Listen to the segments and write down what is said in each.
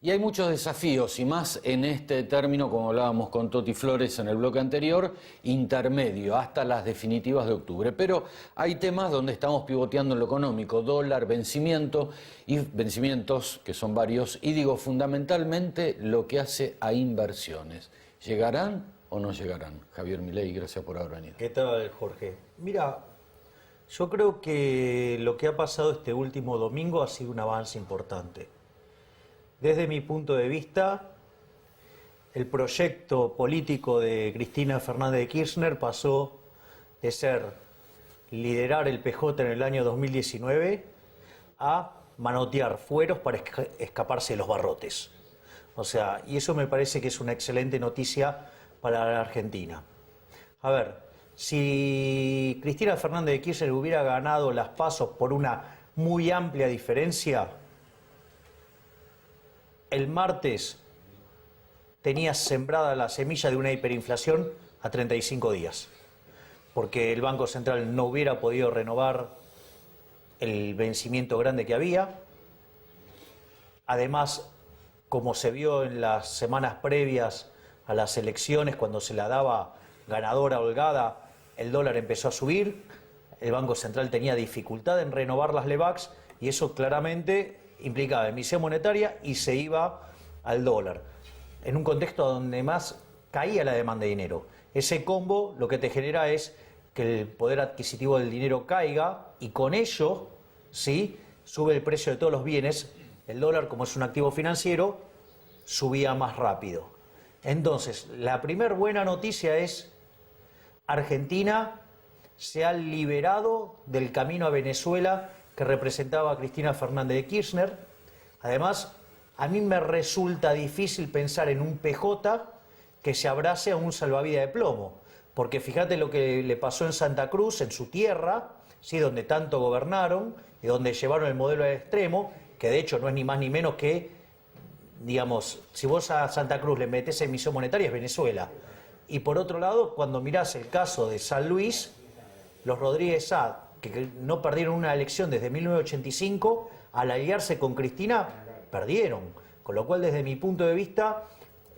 Y hay muchos desafíos, y más en este término, como hablábamos con Toti Flores en el bloque anterior, intermedio, hasta las definitivas de octubre. Pero hay temas donde estamos pivoteando en lo económico, dólar, vencimiento, y vencimientos, que son varios, y digo, fundamentalmente lo que hace a inversiones. ¿Llegarán o no llegarán? Javier Milei, gracias por haber venido. ¿Qué tal, Jorge? Mira, yo creo que lo que ha pasado este último domingo ha sido un avance importante. Desde mi punto de vista, el proyecto político de Cristina Fernández de Kirchner pasó de ser liderar el PJ en el año 2019 a manotear fueros para escaparse de los barrotes. O sea, y eso me parece que es una excelente noticia para la Argentina. A ver, si Cristina Fernández de Kirchner hubiera ganado las PASO por una muy amplia diferencia, el martes tenía sembrada la semilla de una hiperinflación a 35 días, porque el Banco Central no hubiera podido renovar el vencimiento grande que había. Además, como se vio en las semanas previas a las elecciones, cuando se la daba ganadora holgada, el dólar empezó a subir, el Banco Central tenía dificultad en renovar las LEVAX y eso claramente implicaba emisión monetaria y se iba al dólar, en un contexto donde más caía la demanda de dinero. Ese combo lo que te genera es que el poder adquisitivo del dinero caiga y con ello, ¿sí?, sube el precio de todos los bienes. El dólar, como es un activo financiero, subía más rápido. Entonces, la primer buena noticia es: Argentina se ha liberado del camino a Venezuela que representaba a Cristina Fernández de Kirchner. Además, a mí me resulta difícil pensar en un PJ que se abrace a un salvavidas de plomo, porque fíjate lo que le pasó en Santa Cruz, en su tierra, ¿sí?, donde tanto gobernaron y donde llevaron el modelo al extremo, que de hecho no es ni más ni menos que, digamos, si vos a Santa Cruz le metés emisión monetaria es Venezuela. Y por otro lado, cuando mirás el caso de San Luis, los Rodríguez Sá, que no perdieron una elección desde 1985, al aliarse con Cristina, perdieron. Con lo cual, desde mi punto de vista,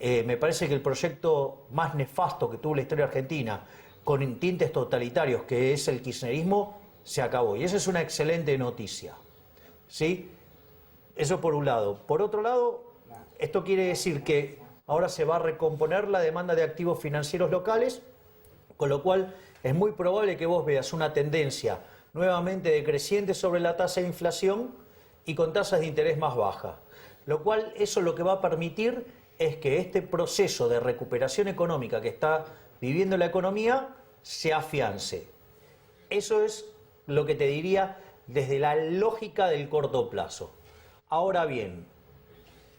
me parece que el proyecto más nefasto que tuvo la historia argentina, con tintes totalitarios, que es el kirchnerismo, se acabó. Y esa es una excelente noticia, ¿sí? Eso por un lado. Por otro lado, esto quiere decir que ahora se va a recomponer la demanda de activos financieros locales, con lo cual es muy probable que vos veas una tendencia nuevamente decreciente sobre la tasa de inflación y con tasas de interés más bajas. Lo cual eso lo que va a permitir es que este proceso de recuperación económica que está viviendo la economía se afiance. Eso es lo que te diría desde la lógica del corto plazo. Ahora bien,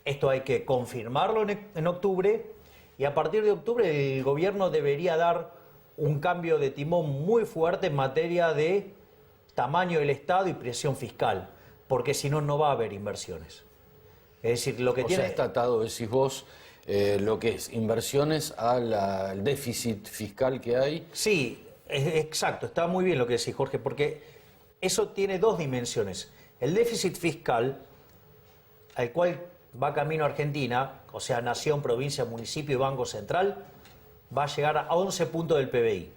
esto hay que confirmarlo en octubre y a partir de octubre el gobierno debería dar un cambio de timón muy fuerte en materia de tamaño del Estado y presión fiscal, porque si no, no va a haber inversiones. Es decir, lo que tiene... está atado, decís vos, lo que es inversiones al déficit fiscal que hay. Sí, exacto, está muy bien lo que decís, Jorge, porque eso tiene dos dimensiones. El déficit fiscal, al cual va camino Argentina, o sea, nación, provincia, municipio y Banco Central, va a llegar a 11 puntos del PBI.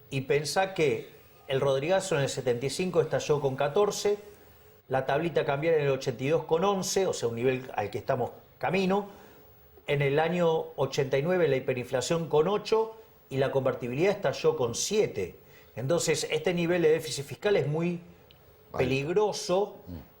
Y pensá que el Rodrigazo en el 75 estalló con 14, la tablita cambiaria en el 82 con 11, o sea, un nivel al que estamos camino. En el año 89 la hiperinflación con 8 y la convertibilidad estalló con 7. Entonces, este nivel de déficit fiscal es muy peligroso,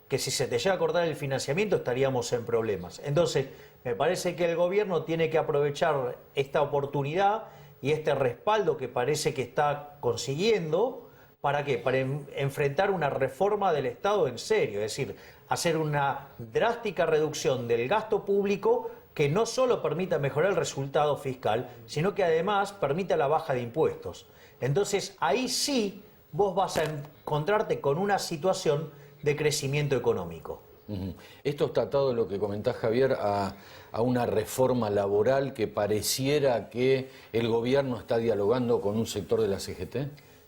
que si se te llega a cortar el financiamiento estaríamos en problemas. Entonces, me parece que el gobierno tiene que aprovechar esta oportunidad y este respaldo que parece que está consiguiendo. ¿Para qué? Para enfrentar una reforma del Estado en serio, es decir, hacer una drástica reducción del gasto público que no solo permita mejorar el resultado fiscal, sino que además permita la baja de impuestos. Entonces, ahí sí vos vas a encontrarte con una situación de crecimiento económico. Esto está atado, lo que comentás, Javier, a una reforma laboral que pareciera que el gobierno está dialogando con un sector de la CGT.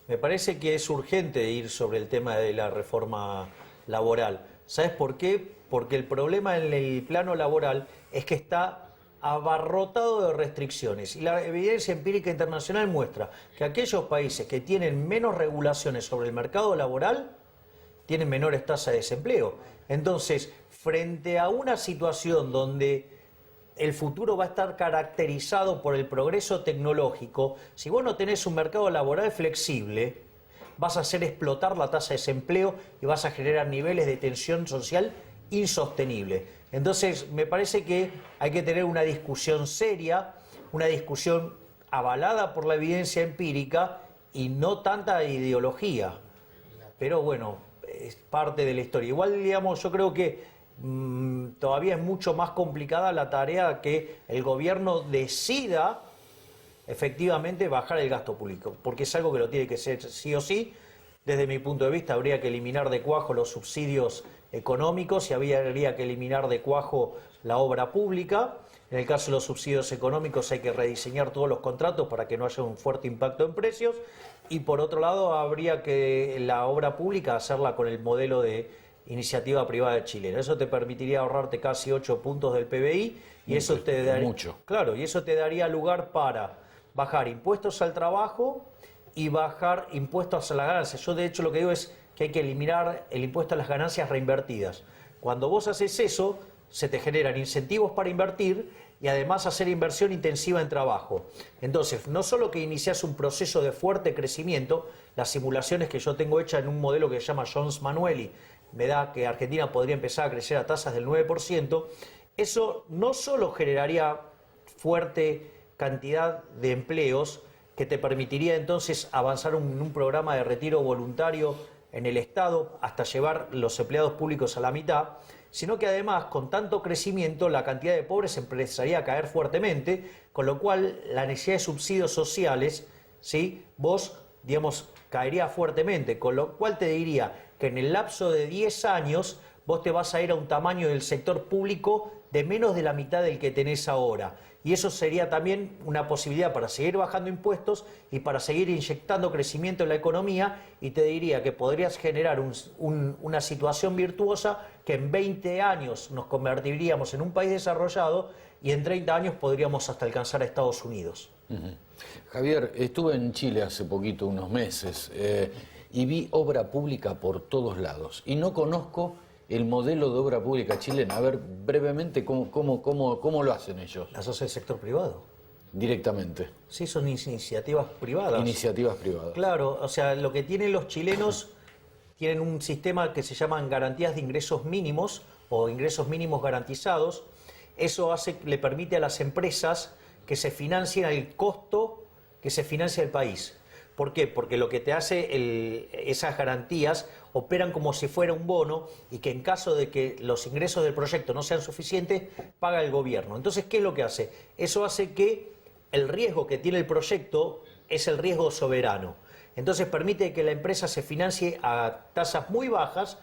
Me parece que es urgente ir sobre el tema de la reforma laboral. ¿Sabes por qué? Porque el problema en el plano laboral es que está abarrotado de restricciones y la evidencia empírica internacional muestra que aquellos países que tienen menos regulaciones sobre el mercado laboral tienen menores tasas de desempleo. Entonces, frente a una situación donde el futuro va a estar caracterizado por el progreso tecnológico, si vos no tenés un mercado laboral flexible, vas a hacer explotar la tasa de desempleo y vas a generar niveles de tensión social insostenibles. Entonces, me parece que hay que tener una discusión seria, una discusión avalada por la evidencia empírica y no tanta ideología. Pero bueno, es parte de la historia. Igual, digamos, yo creo que todavía es mucho más complicada la tarea que el gobierno decida efectivamente bajar el gasto público, porque es algo que lo tiene que ser sí o sí. Desde mi punto de vista, habría que eliminar de cuajo los subsidios económicos y habría que eliminar de cuajo la obra pública. En el caso de los subsidios económicos hay que rediseñar todos los contratos para que no haya un fuerte impacto en precios. Y por otro lado, habría que la obra pública hacerla con el modelo de iniciativa privada chilena. Eso te permitiría ahorrarte casi 8 puntos del PBI y eso te daría, mucho. Claro, y eso te daría lugar para bajar impuestos al trabajo y bajar impuestos a las ganancias. Yo de hecho lo que digo es que hay que eliminar el impuesto a las ganancias reinvertidas. Cuando vos haces eso, se te generan incentivos para invertir y además hacer inversión intensiva en trabajo. Entonces, no solo que iniciás un proceso de fuerte crecimiento, las simulaciones que yo tengo hechas en un modelo que se llama Jones Manueli, me da que Argentina podría empezar a crecer a tasas del 9%, eso no solo generaría fuerte cantidad de empleos, que te permitiría entonces avanzar en un programa de retiro voluntario en el Estado hasta llevar los empleados públicos a la mitad, sino que además con tanto crecimiento la cantidad de pobres empezaría a caer fuertemente, con lo cual la necesidad de subsidios sociales, ¿sí?, vos, digamos, caería fuertemente, con lo cual te diría que en el lapso de 10 años vos te vas a ir a un tamaño del sector público de menos de la mitad del que tenés ahora. Y eso sería también una posibilidad para seguir bajando impuestos y para seguir inyectando crecimiento en la economía, y te diría que podrías generar una situación virtuosa que en 20 años nos convertiríamos en un país desarrollado y en 30 años podríamos hasta alcanzar a Estados Unidos. Javier, estuve en Chile hace poquito, unos meses, y vi obra pública por todos lados. Y no conozco el modelo de obra pública chilena. A ver, brevemente, ¿cómo lo hacen ellos? ¿Las hace el sector privado? Directamente. Sí, son iniciativas privadas. Iniciativas privadas. Claro, o sea, lo que tienen los chilenos, tienen un sistema que se llaman garantías de ingresos mínimos o ingresos mínimos garantizados. Eso le permite a las empresas que se financien al costo que se financia el país. ¿Por qué? Porque lo que te hace esas garantías operan como si fuera un bono y que en caso de que los ingresos del proyecto no sean suficientes, paga el gobierno. Entonces, ¿qué es lo que hace? Eso hace que el riesgo que tiene el proyecto es el riesgo soberano. Entonces permite que la empresa se financie a tasas muy bajas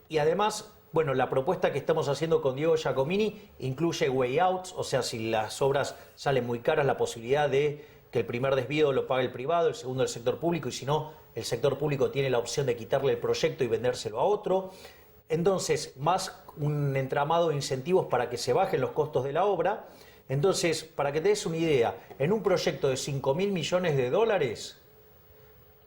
y además, bueno, la propuesta que estamos haciendo con Diego Giacomini incluye way outs, o sea, si las obras salen muy caras, la posibilidad de que el primer desvío lo pague el privado, el segundo el sector público, y si no, el sector público tiene la opción de quitarle el proyecto y vendérselo a otro. Entonces, más un entramado de incentivos para que se bajen los costos de la obra. Entonces, para que te des una idea, en un proyecto de 5.000 millones de dólares,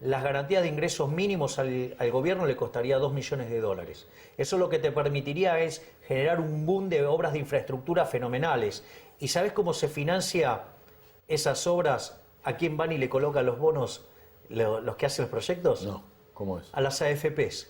las garantías de ingresos mínimos al gobierno le costaría 2 millones de dólares. Eso lo que te permitiría es generar un boom de obras de infraestructura fenomenales. ¿Y sabes cómo se financia esas obras? ¿A quién van y le colocan los bonos los que hacen los proyectos? No, ¿cómo es? A las AFPs.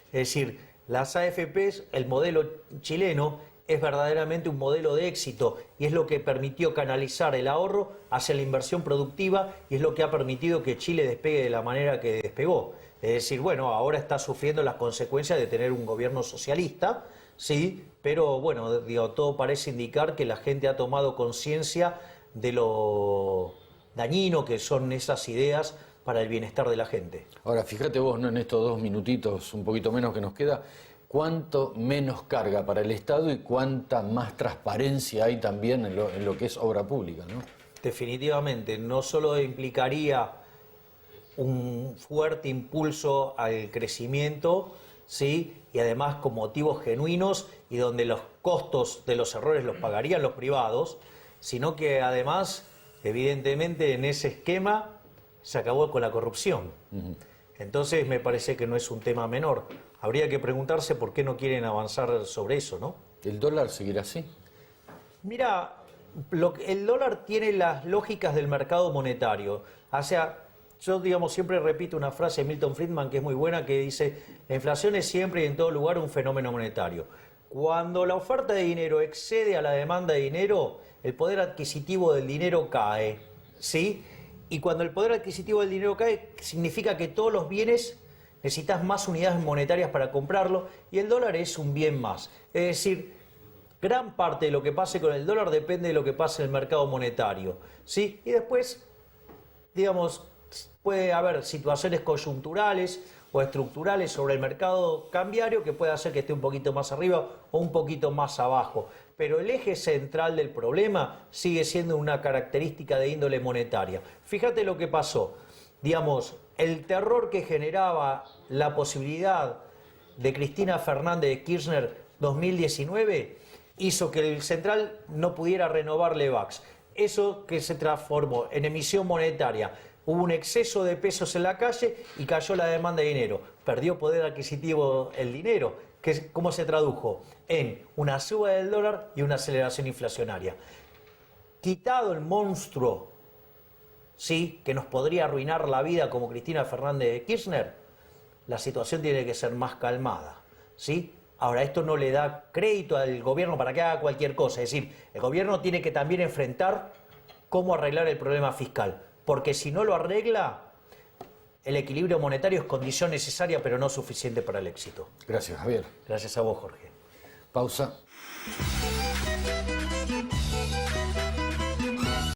Es decir, las AFPs, el modelo chileno, es verdaderamente un modelo de éxito y es lo que permitió canalizar el ahorro hacia la inversión productiva y es lo que ha permitido que Chile despegue de la manera que despegó. Es decir, bueno, ahora está sufriendo las consecuencias de tener un gobierno socialista, sí, pero bueno, digo, todo parece indicar que la gente ha tomado conciencia de lo dañino que son esas ideas para el bienestar de la gente. Ahora, fíjate vos, ¿no?, en estos 2 minutitos, un poquito menos que nos queda, cuánto menos carga para el Estado y cuánta más transparencia hay también en lo que es obra pública, ¿no? Definitivamente, no solo implicaría un fuerte impulso al crecimiento, ¿sí? Y además con motivos genuinos y donde los costos de los errores los pagarían los privados, sino que además, evidentemente, en ese esquema se acabó con la corrupción. Entonces me parece que no es un tema menor. Habría que preguntarse por qué no quieren avanzar sobre eso, ¿no? ¿El dólar seguirá así? Mira, el dólar tiene las lógicas del mercado monetario. O sea, yo, digamos, siempre repito una frase de Milton Friedman que es muy buena, que dice: la inflación es siempre y en todo lugar un fenómeno monetario. Cuando la oferta de dinero excede a la demanda de dinero, el poder adquisitivo del dinero cae, ¿sí? Y cuando el poder adquisitivo del dinero cae, significa que todos los bienes necesitas más unidades monetarias para comprarlo, y el dólar es un bien más. Es decir, gran parte de lo que pase con el dólar depende de lo que pase en el mercado monetario, ¿sí? Y después, digamos, puede haber situaciones coyunturales o estructurales sobre el mercado cambiario que puede hacer que esté un poquito más arriba o un poquito más abajo. Pero el eje central del problema sigue siendo una característica de índole monetaria. Fíjate lo que pasó. Digamos, el terror que generaba la posibilidad de Cristina Fernández de Kirchner 2019 hizo que el central no pudiera renovar Levax. Eso que se transformó en emisión monetaria. Hubo un exceso de pesos en la calle y cayó la demanda de dinero. Perdió poder adquisitivo el dinero. ¿Cómo se tradujo? En una suba del dólar y una aceleración inflacionaria. Quitado el monstruo, ¿sí?, que nos podría arruinar la vida como Cristina Fernández de Kirchner, la situación tiene que ser más calmada, ¿sí? Ahora, esto no le da crédito al gobierno para que haga cualquier cosa. Es decir, el gobierno tiene que también enfrentar cómo arreglar el problema fiscal. Porque si no lo arregla, el equilibrio monetario es condición necesaria, pero no suficiente para el éxito. Gracias, Javier. Gracias a vos, Jorge. Pausa.